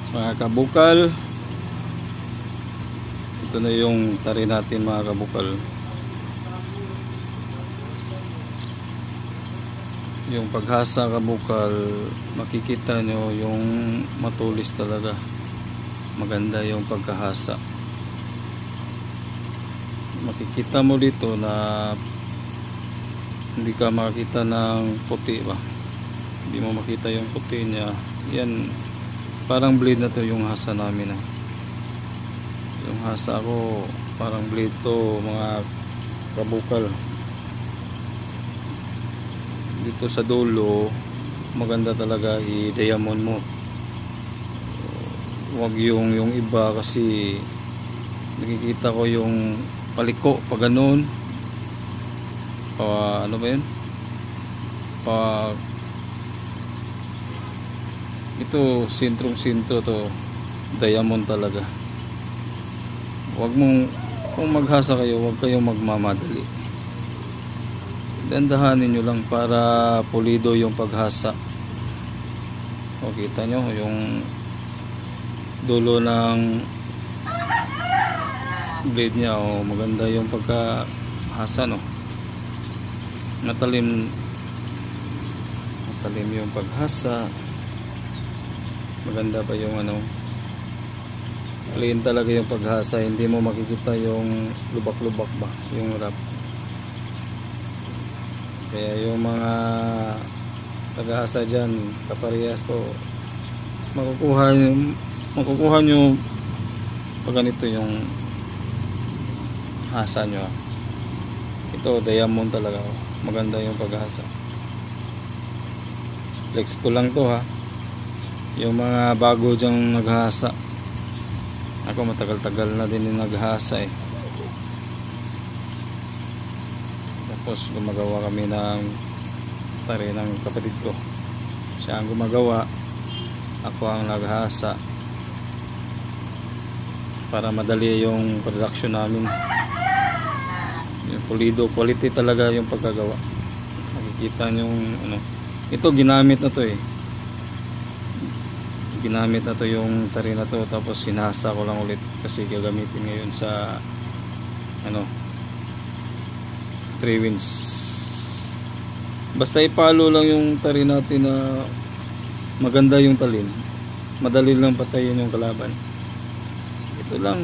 Mga kabukal, ito na yung tari natin mga kabukal. Yung paghasa kabukal, makikita nyo yung matulis talaga. Maganda yung pagkahasa. Makikita mo dito na hindi ka makita ng puti ba. Hindi mo makita yung puti niya. Yan, parang blade na to yung hasa namin. Yung hasa ko, parang blade to mga kabukal. Dito sa dulo, maganda talaga i-diamond mo. Huwag yung iba kasi nakikita ko yung paliko pa ganun. Ano ba yun? Ito sintro to, diamond talaga. Huwag mong, kung maghasa kayo, huwag kayong magmamadali. Dandahanin nyo lang para pulido yung paghasa. O kita nyo yung dulo ng blade nya, o maganda yung pagkahasa, no. Matalim yung paghasa. Maganda pa yung clean talaga yung paghasa. Hindi mo makikita yung lubak-lubak ba, yung wrap. Kaya yung mga taga-hasa dyan, kaparehas ko, makukuha nyo pag ganito yung hasa nyo. Ito diamond talaga, maganda yung paghasa. Flex ko lang to yung mga bago dyang naghasa. Ako matagal-tagal na din yung naghasa Tapos gumagawa kami ng tari ng kapatid ko. Siya ang gumagawa, ako ang naghasa, para madali yung production namin. Yung pulido, quality talaga yung pagkagawa. Makikita nyo ito ginamit na to ginamit na to yung tari na to, tapos hinasa ko lang ulit kasi gagamitin ngayon sa 3 wins. Basta ipalo lang yung tari natin na maganda yung talin, madali lang patayin yung kalaban. Ito lang,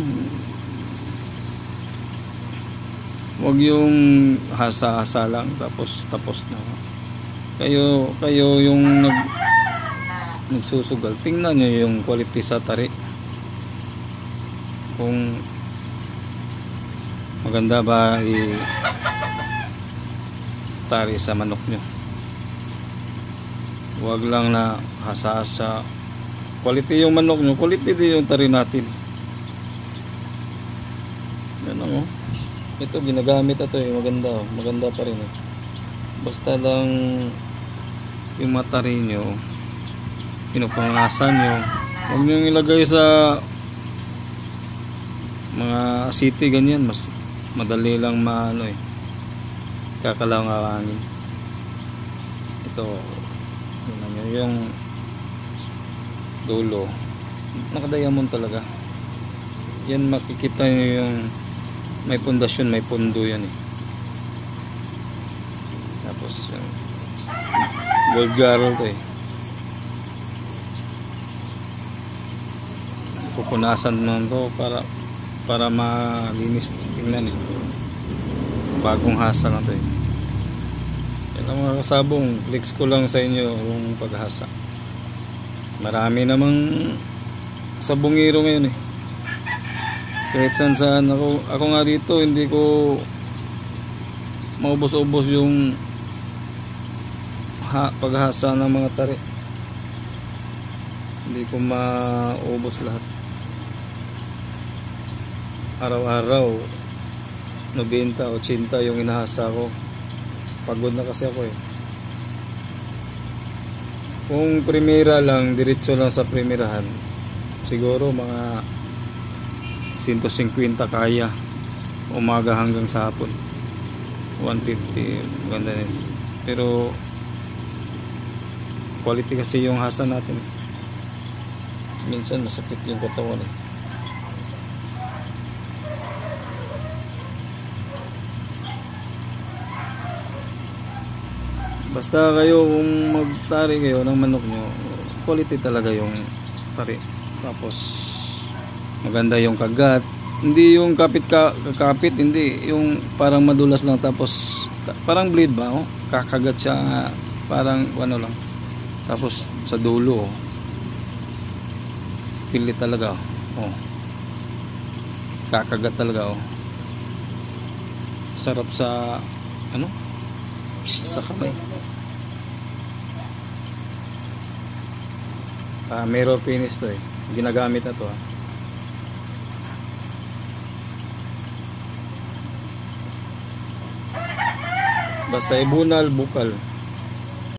wag yung hasa-hasa lang tapos na. Kayo yung nagsusugal, tingnan nyo yung quality sa tari, kung maganda ba tari sa manok nyo. Huwag lang na hasa-hasa. Quality yung manok nyo, quality din yung tari natin. Yan ito ginagamit ito maganda pa rin basta lang yung matari nyo, pinupangasan nyo. Huwag nyo ilagay sa mga city ganyan, mas madali lang kakalaw ng hangin. Ito yung dulo, nakadiamond talaga yan. Makikita nyo yung may pundasyon, may pundo yan tapos yung gold garol to pupunasan naman to para malinis tingnan bagong hasa lang to yan ang mga kasabong. Flex ko lang sa inyo yung paghasa. Marami namang sabongero ngayon kahit saan ako nga dito, hindi ko maubos-ubos yung paghasa ng mga tari. Hindi ko maubos lahat. Araw-araw 90, 80 yung inahasa ko. Pagod na kasi ako Kung primera lang, diretso lang sa primerahan, siguro mga 150 kaya, umaga hanggang sa hapon. 150, ganda din. Pero quality kasi yung hasa natin. minsan masakit yung katawan eh. Basta kayo kung magtari kayo ng manok nyo, quality talaga yung tari. Tapos maganda yung kagat. Hindi yung kakapit, hindi yung parang madulas lang tapos parang bleed ba, oh? Kakagat siya parang ano lang. Tapos sa dulo, oh. Pilit talaga, oh. Kakagat talaga, oh. Sarap sa ano? Sa kamay. Mirror finish to eh. Ginagamit na to. Basta ibunal, bukal.